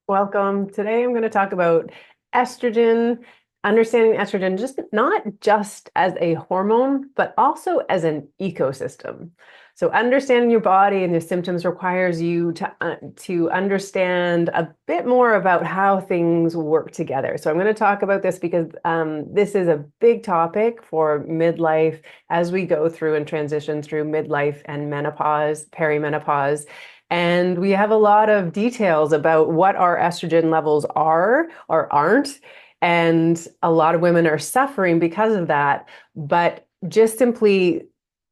Welcome. Today I'm going to talk about estrogen, understanding estrogen just not just as a hormone, but also as an ecosystem. So understanding your body and the symptoms requires you to understand a bit more about how things work together. So I'm going to talk about this because this is a big topic for midlife as we go through and transition through midlife and menopause, perimenopause. And we have a lot of details about what our estrogen levels are or aren't. And a lot of women are suffering because of that. But just simply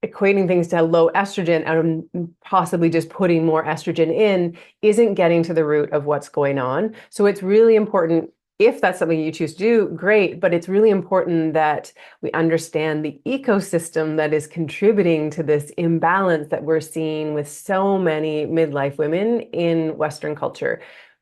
equating things to low estrogen and possibly just putting more estrogen in isn't getting to the root of what's going on. So it's really important. If that's something you choose to do, great, but it's really important that we understand the ecosystem that is contributing to this imbalance that we're seeing with so many midlife women in Western culture.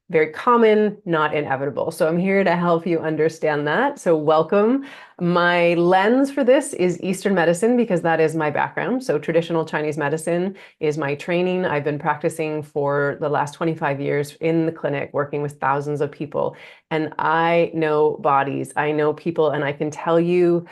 Very common, not inevitable. So I'm here to help you understand that. So welcome. My lens for this is Eastern medicine because that is my background. So traditional Chinese medicine is my training. I've been practicing for the last 25 years in the clinic, working with thousands of people. And I know bodies, I know people, and I can tell you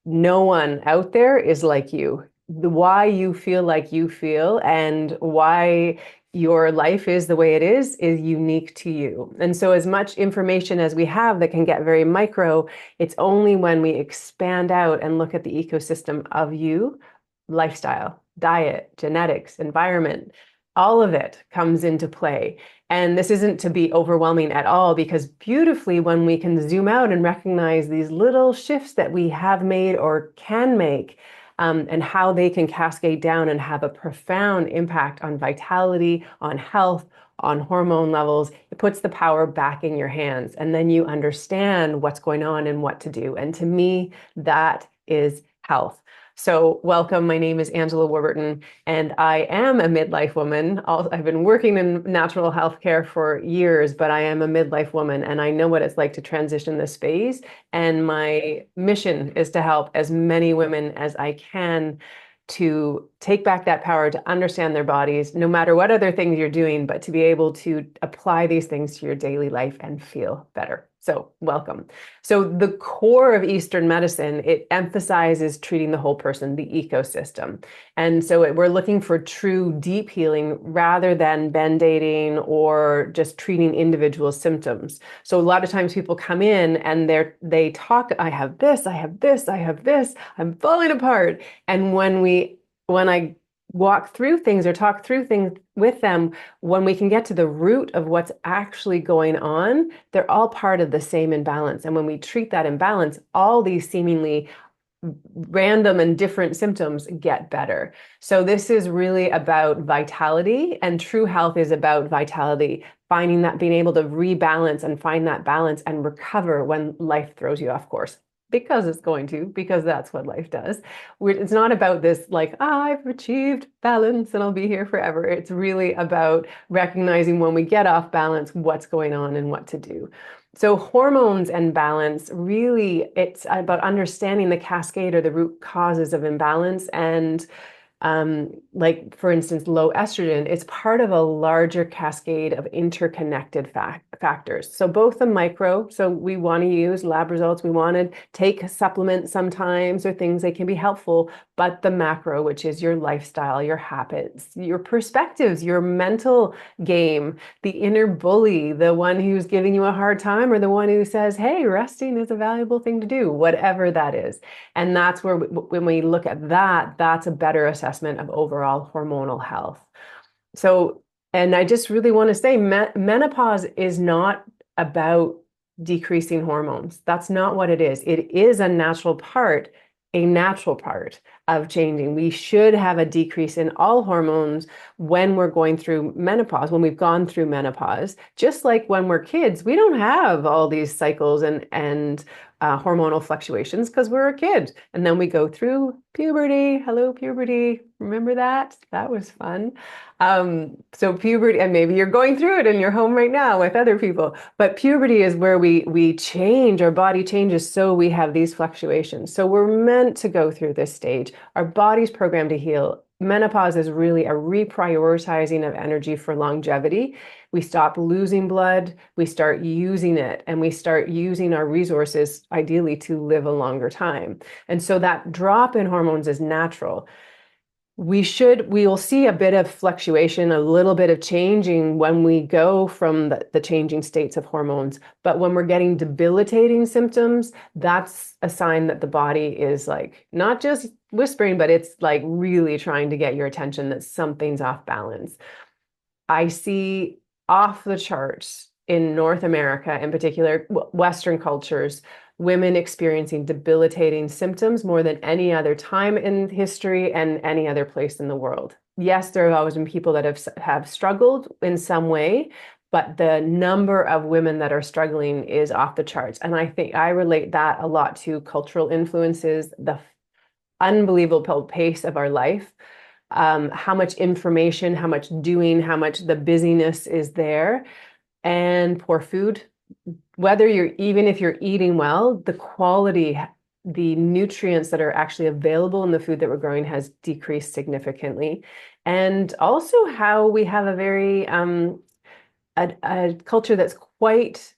no one out there is like you. Why you feel like you feel and why your life is the way it is unique to you. And so as much information as we have that can get very micro, it's only when we expand out and look at the ecosystem of you, lifestyle, diet, genetics, environment, all of it comes into play. And this isn't to be overwhelming at all, because beautifully, when we can zoom out and recognize these little shifts that we have made or can make, and how they can cascade down and have a profound impact on vitality, on health, on hormone levels, it puts the power back in your hands. And then you understand what's going on and what to do. And to me, that is health. So welcome, my name is Angela Warburton, and I am a midlife woman. I've been working in natural healthcare for years, but I am a midlife woman, and I know what it's like to transition this phase. And my mission is to help as many women as I can to take back that power, to understand their bodies, no matter what other things you're doing, but to be able to apply these things to your daily life and feel better. So welcome. So the core of Eastern medicine, it emphasizes treating the whole person, the ecosystem. And so we're looking for true deep healing rather than band-aiding or just treating individual symptoms. So a lot of times people come in and they talk, I have this, I have this, I have this, I'm falling apart. And when I walk through things or talk through things with them, when we can get to the root of what's actually going on, they're all part of the same imbalance. And when we treat that imbalance, all these seemingly random and different symptoms get better. So this is really about vitality, and true health is about vitality, finding that, being able to rebalance and find that balance and recover when life throws you off course. Because it's going to, because that's what life does. It's not about this like, I've achieved balance and I'll be here forever. It's really about recognizing when we get off balance, what's going on and what to do. So hormones and balance, really, it's about understanding the cascade or the root causes of imbalance. And like, for instance, low estrogen, it's part of a larger cascade of interconnected factors. So both the micro, so we want to use lab results, we want to take supplements sometimes or things that can be helpful, but the macro, which is your lifestyle, your habits, your perspectives, your mental game, the inner bully, the one who's giving you a hard time, or the one who says, hey, resting is a valuable thing to do, whatever that is. And that's where, when we look at that, that's a better assessment of overall hormonal health. So, and I just really want to say, menopause is not about decreasing hormones. That's not what it is. It is a natural part of changing. We should have a decrease in all hormones when we're going through menopause, when we've gone through menopause. Just like when we're kids, we don't have all these cycles and hormonal fluctuations because we're a kid. And then we go through puberty. Hello, puberty. Remember that? That was fun. So puberty, and maybe you're going through it in your home right now with other people, but puberty is where we change, our body changes, so we have these fluctuations. So we're meant to go through this stage. Our body's programmed to heal. Menopause is really a reprioritizing of energy for longevity. we stop losing blood, we start using it, and we start using our resources ideally to live a longer time. And so that drop in hormones is natural. We will see a bit of fluctuation, a little bit of changing when we go from the changing states of hormones. But when we're getting debilitating symptoms, that's a sign that the body is like not just whispering, but it's like really trying to get your attention that something's off balance. I see off the charts in North America, in particular, Western cultures, women experiencing debilitating symptoms more than any other time in history and any other place in the world. Yes, there have always been people that have struggled in some way, but the number of women that are struggling is off the charts. And I think I relate that a lot to cultural influences, the unbelievable pace of our life, how much information, how much doing, how much the busyness is there, and poor food. Whether even if you're eating well, the quality, the nutrients that are actually available in the food that we're growing has decreased significantly. And also how we have a very, a culture that's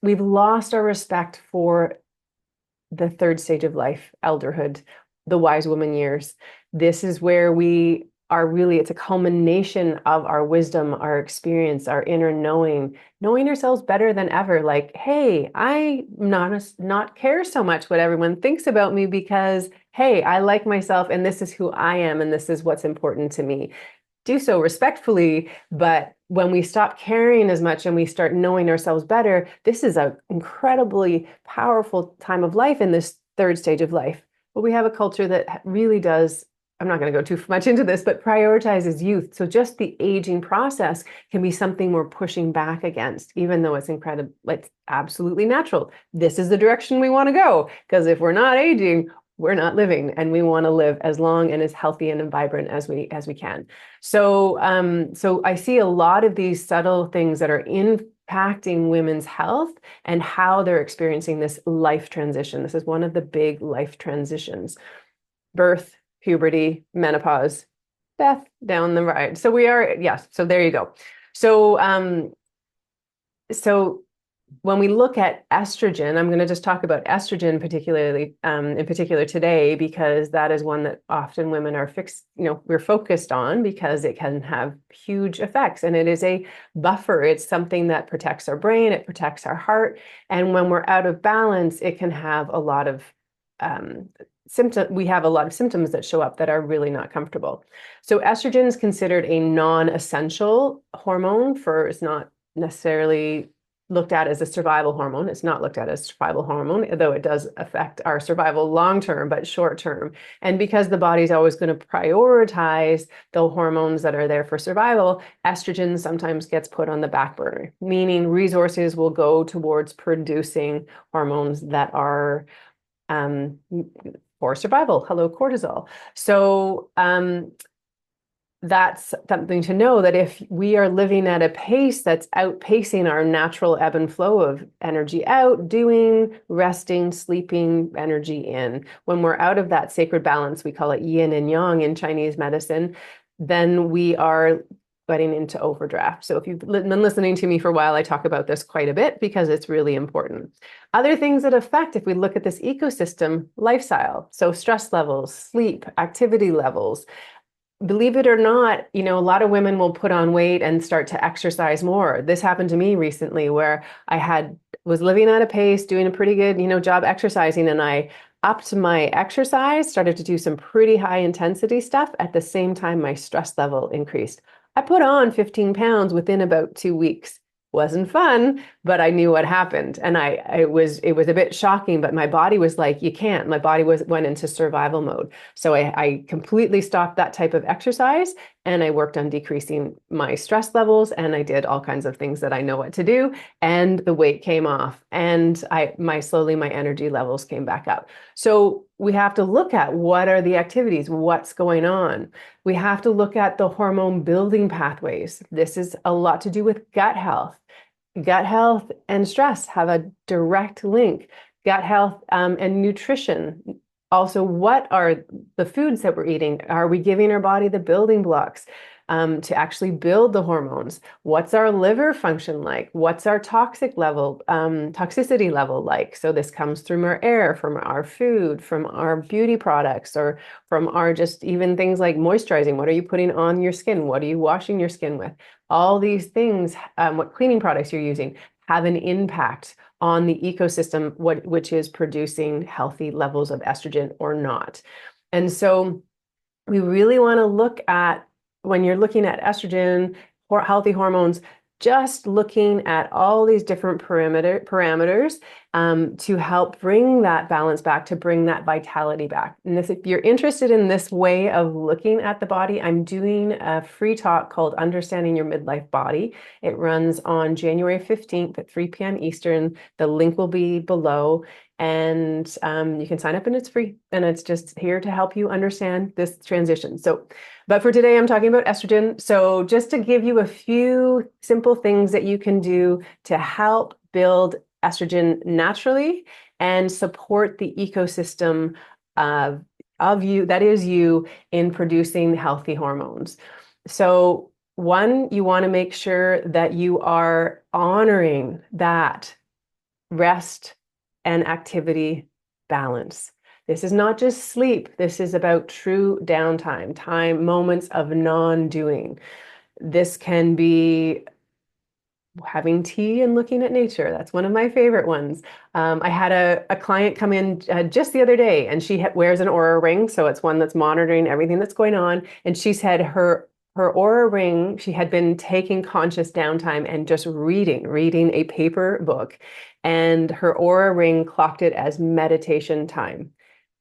we've lost our respect for the third stage of life, elderhood, the wise woman years. This is where we are really, it's a culmination of our wisdom, our experience, our inner knowing ourselves better than ever. Like, hey, I not care so much what everyone thinks about me because, hey, I like myself and this is who I am and this is what's important to me. Do so respectfully, but when we stop caring as much and we start knowing ourselves better, this is an incredibly powerful time of life in this third stage of life. But we have a culture that really does, I'm not going to go too much into this, but prioritizes youth. So just the aging process can be something we're pushing back against, even though it's incredible, it's absolutely natural. This is the direction we want to go, because if we're not aging, we're not living, and we want to live as long and as healthy and vibrant as we can. So, so I see a lot of these subtle things that are impacting women's health and how they're experiencing this life transition. This is one of the big life transitions: birth, puberty, menopause, death down the road. So we are, yes. So there you go. So, so when we look at estrogen, I'm going to just talk about estrogen particularly, in particular today, because that is one that often women are we're focused on because it can have huge effects, and it is a buffer. It's something that protects our brain, it protects our heart, and when we're out of balance, it can have a lot of symptoms. We have a lot of symptoms that show up that are really not comfortable. So estrogen is considered a non-essential hormone. It's not necessarily looked at as a survival hormone. It's not looked at as a survival hormone, though it does affect our survival long-term, but short-term. And because the body's always going to prioritize the hormones that are there for survival, estrogen sometimes gets put on the back burner, meaning resources will go towards producing hormones that are for survival. Hello, cortisol. So that's something to know, that if we are living at a pace that's outpacing our natural ebb and flow of energy out, doing, resting, sleeping, energy in, when we're out of that sacred balance, we call it yin and yang in Chinese medicine, then we are getting into overdraft. So if you've been listening to me for a while, I talk about this quite a bit because it's really important. Other things that affect, if we look at this ecosystem, lifestyle, so stress levels, sleep, activity levels. Believe it or not, a lot of women will put on weight and start to exercise more. This happened to me recently, where was living at a pace, doing a pretty good, job exercising, and I upped my exercise, started to do some pretty high intensity stuff. At the same time, my stress level increased. I put on 15 pounds within about 2 weeks. Wasn't fun, but I knew what happened. And it was a bit shocking, but my body was like, you can't. My body went into survival mode. So I completely stopped that type of exercise, and I worked on decreasing my stress levels, and I did all kinds of things that I know what to do. And the weight came off, and slowly my energy levels came back up. So we have to look at what are the activities, what's going on. We have to look at the hormone building pathways. This is a lot to do with gut health. Gut health and stress have a direct link. Gut health and nutrition. Also, what are the foods that we're eating? Are we giving our body the building blocks? to actually build the hormones. What's our liver function like? What's our toxic level, toxicity level like? So this comes from our air, from our food, from our beauty products, or from our just even things like moisturizing. What are you putting on your skin? What are you washing your skin with? All these things, what cleaning products you're using, have an impact on the ecosystem, which is producing healthy levels of estrogen or not. And so we really want to look at, when you're looking at estrogen or healthy hormones, just looking at all these different parameters to help bring that balance back, to bring that vitality back. And this, if you're interested in this way of looking at the body, I'm doing a free talk called Understanding Your Midlife Body. It runs on January 15th at 3 p.m. Eastern. The link will be below. And you can sign up and it's free. And it's just here to help you understand this transition. So, but for today, I'm talking about estrogen. So just to give you a few simple things that you can do to help build estrogen naturally and support the ecosystem of you, that is you, in producing healthy hormones. So one, you want to make sure that you are honoring that rest and activity balance. This is not just sleep. This is about true downtime, moments of non-doing. This can be having tea and looking at nature. That's one of my favorite ones. I had a client come in just the other day, and she wears an Aura ring. So it's one that's monitoring everything that's going on. And she said her Aura ring, she had been taking conscious downtime and just reading a paper book. And her Aura ring clocked it as meditation time.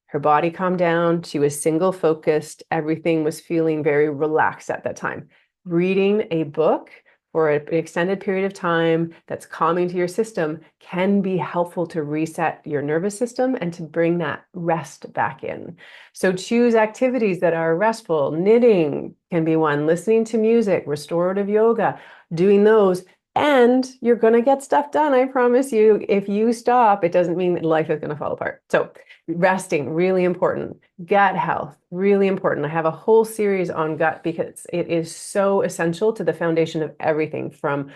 Her body calmed down. She was single focused. Everything was feeling very relaxed at that time. Reading a book for an extended period of time that's calming to your system can be helpful to reset your nervous system and to bring that rest back in. So choose activities that are restful. Knitting can be one, listening to music, restorative yoga, doing those. And you're going to get stuff done. I promise you. If you stop, it doesn't mean that life is going to fall apart. So resting, really important. Gut health, really important. I have a whole series on gut because it is so essential to the foundation of everything, from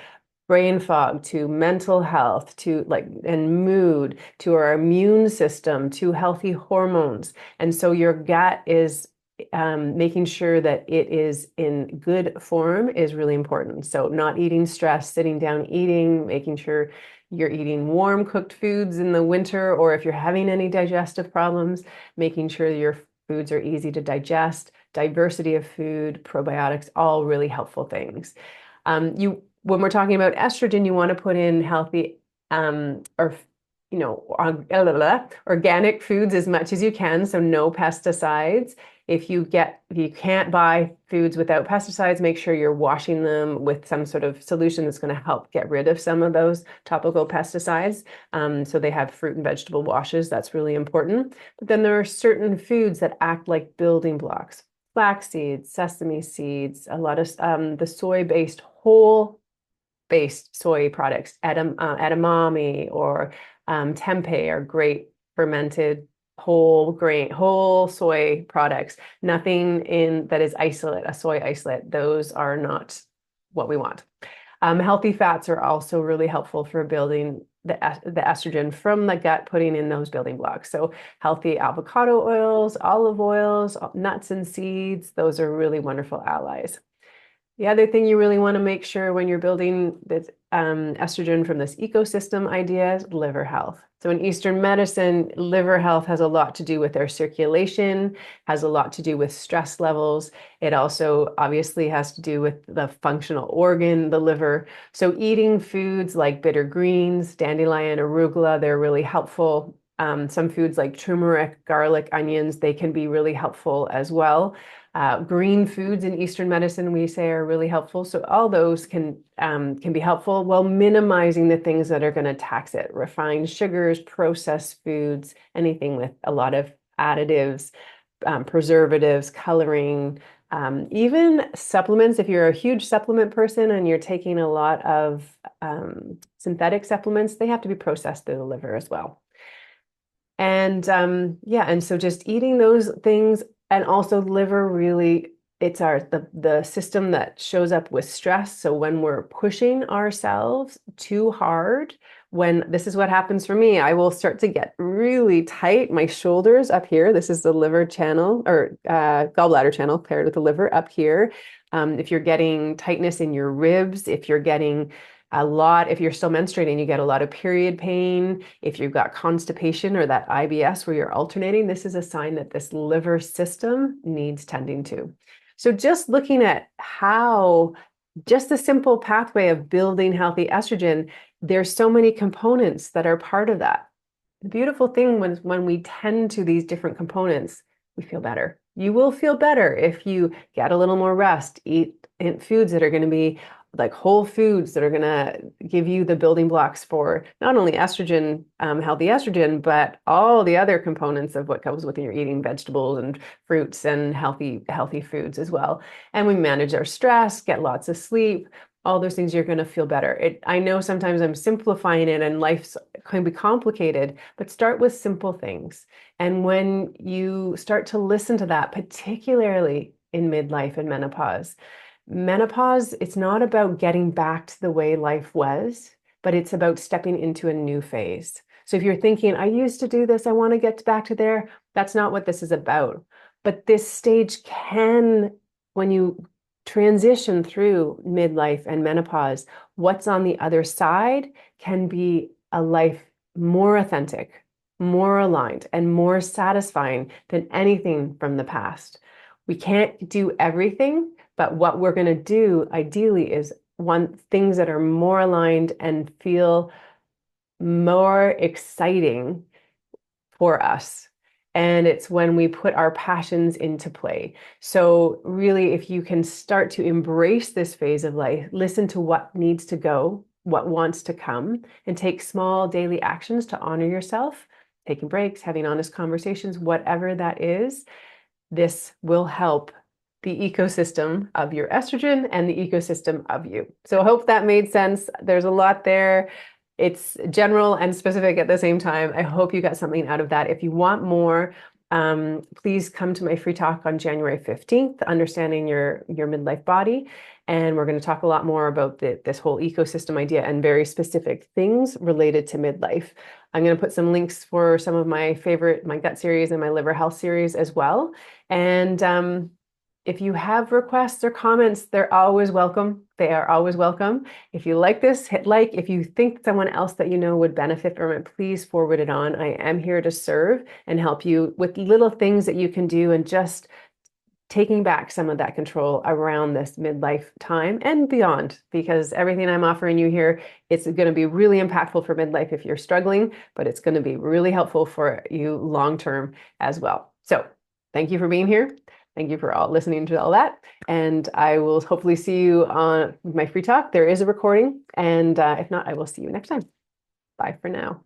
brain fog to mental health to and mood to our immune system to healthy hormones. And so your gut is making sure that it is in good form is really important. So not eating stress, sitting down eating, making sure you're eating warm cooked foods in the winter, or if you're having any digestive problems, making sure your foods are easy to digest, diversity of food, probiotics, all really helpful things. When we're talking about estrogen, you want to put in healthy or organic foods as much as you can, so no pesticides. If you can't buy foods without pesticides, make sure you're washing them with some sort of solution that's going to help get rid of some of those topical pesticides. So they have fruit and vegetable washes. That's really important. But then there are certain foods that act like building blocks. Flax seeds, sesame seeds, a lot of the soy-based, whole-based soy products, edamame or tempeh are great fermented whole grain, whole soy products. Nothing in that is isolate, a soy isolate. Those are not what we want. Healthy fats are also really helpful for building the estrogen from the gut, putting in those building blocks. So healthy avocado oils, olive oils, nuts and seeds, those are really wonderful allies. The other thing you really want to make sure when you're building this estrogen from this ecosystem idea is liver health. So in Eastern medicine, liver health has a lot to do with their circulation, has a lot to do with stress levels. It also obviously has to do with the functional organ, the liver. So eating foods like bitter greens, dandelion, arugula, they're really helpful. Some foods like turmeric, garlic, onions, they can be really helpful as well. Green foods in Eastern medicine, we say, are really helpful. So all those can be helpful while minimizing the things that are going to tax it. Refined sugars, processed foods, anything with a lot of additives, preservatives, coloring, even supplements. If you're a huge supplement person and you're taking a lot of synthetic supplements, they have to be processed through the liver as well. And and so just eating those things. And also liver really it's the system that shows up with stress. So when we're pushing ourselves too hard, when this is what happens for me, I will start to get really tight. My shoulders up here, this is the liver channel or gallbladder channel paired with the liver up here. If you're getting tightness in your ribs, if you're getting if you're still menstruating, you get a lot of period pain. If you've got constipation or that IBS where you're alternating, this is a sign that this liver system needs tending to. So just looking at how just the simple pathway of building healthy estrogen, there's so many components that are part of that. The beautiful thing when we tend to these different components, we feel better. You will feel better if you get a little more rest, eat foods that are going to be like whole foods that are going to give you the building blocks for not only estrogen, healthy estrogen, but all the other components of what comes with your eating vegetables and fruits and healthy foods as well. And we manage our stress, get lots of sleep, all those things, you're going to feel better. I know sometimes I'm simplifying it and life can be complicated, but start with simple things. And when you start to listen to that, particularly in midlife and menopause, it's not about getting back to the way life was, but it's about stepping into a new phase. So if you're thinking, I used to do this, I want to get back to there, that's not what this is about. But this stage can, when you transition through midlife and menopause, what's on the other side can be a life more authentic, more aligned, and more satisfying than anything from the past. We can't do everything, but what we're going to do ideally is things that are more aligned and feel more exciting for us. And it's when we put our passions into play. So really, if you can start to embrace this phase of life, listen to what needs to go, what wants to come, and take small daily actions to honor yourself, taking breaks, having honest conversations, whatever that is, this will help the ecosystem of your estrogen and the ecosystem of you. So I hope that made sense. There's a lot there. It's general and specific at the same time. I hope you got something out of that. If you want more, please come to my free talk on January 15th, Understanding Your Midlife Body. And we're going to talk a lot more about this whole ecosystem idea and very specific things related to midlife. I'm going to put some links for some of my gut series and my liver health series as well. And if you have requests or comments, they're always welcome. They are always welcome. If you like this, hit like. If you think someone else that you know would benefit from it, please forward it on. I am here to serve and help you with little things that you can do and just taking back some of that control around this midlife time and beyond, because everything I'm offering you here, it's going to be really impactful for midlife if you're struggling, but it's going to be really helpful for you long-term as well. So thank you for being here. Thank you for listening to all that. And I will hopefully see you on my free talk. There is a recording. And if not, I will see you next time. Bye for now.